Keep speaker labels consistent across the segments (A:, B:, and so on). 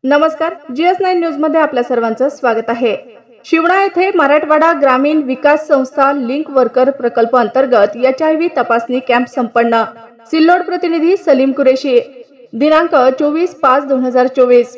A: नमस्कार, GS9 news मध्ये आपल्या सर्वांचं स्वागत आहे। शिवणा येथे मराठवाडा ग्रामीण विकास संस्था लिंक वर्कर प्रकल्प अंतर्गत HIV तपासणी कॅम्प संपन्न। सिल्लोड प्रतिनिधी सलीम कुरेशी। दिनांक 24/5/2024।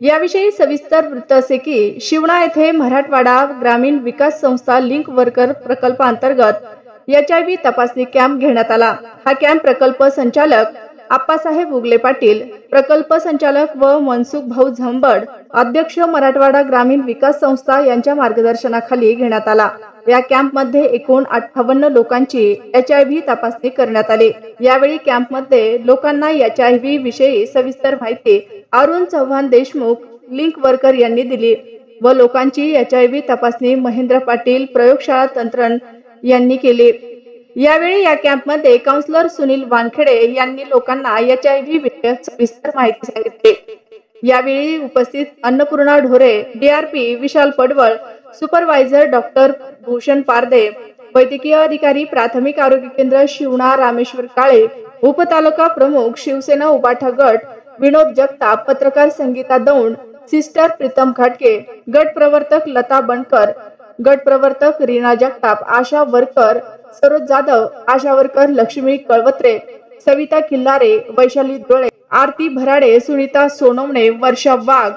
A: याविषयी सविस्तर वृत्त असे की शिवणा येथे मराठवाडा ग्रामीण विकास संस्था लिंक वर्कर प्रकल्प अंतर्गत HIV तपासणी कॅम्प घेण्यात आला। हा कॅम्प प्रकल्प संचालक आप्पासाहेब उगले पाटील, प्रकल्प संचालक व मनसुख भाऊ झंबड, अध्यक्ष मराठवाडा ग्रामीण विकास संस्था यांच्या मार्गदर्शनाखाली घेण्यात आला। या कॅम्प मध्ये एकूण 58 लोकांची HIV तपासणी करण्यात आली। यावेळी कॅम्प मध्ये लोकांना HIV विषयी सविस्तर माहिती अरुण चव्हाण देशमुख लिंक वर्कर यांनी दिली व लोकांची HIV तपासणी महेंद्र पाटील प्रयोगशाळा तंत्रज्ञ यांनी केली। यावेळी या कॅम्प मध्ये काउंसलर सुनील वानखेडे यांनी लोकांना HIV विषयक सविस्तर माहिती सांगितली। यावेळी उपस्थित अन्नपूर्णा ढोरे, DRP विशाल पडवळ, सुपरवायझर डॉक्टर भूषण पारदे, वैद्यकीय अधिकारी प्राथमिक आरोग्य केंद्र शिवणा रामेश्वर काळे, उपतालुका प्रमुख शिवसेना उबाठा गट विनोद जगताप, पत्रकार संगीता दौंड, सिस्टर प्रीतम घाटके, गट प्रवर्तक लता बनकर, गट प्रवर्तक रीना जगताप, आशा वर्कर सरोज जाधव, आशा वर्कर लक्ष्मी कळवत्रे, सविता किल्लारे, वैशाली डोळे, आरती भराडे, सुनीता सोनवणे, वर्षा वाघ,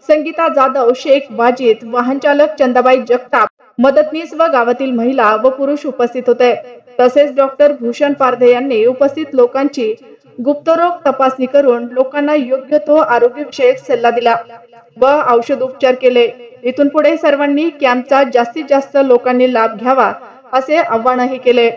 A: संगीता जाधव, शेख वाजिद, वाहन चालक चंदाबाई जगताप, मदतनीस व गावातील महिला व पुरुष उपस्थित होते। तसेच डॉक्टर भूषण पारदे यांनी उपस्थित लोकांची गुप्तरोग तपासणी करून लोकांना योग्य तो आरोग्य विषयक सल्ला दिला व औषध उपचार केले। इथून पुढे सर्वांनी कॅम्पचा जास्तीत जास्त लोकांनी लाभ घ्यावा असे आवाहनही केले।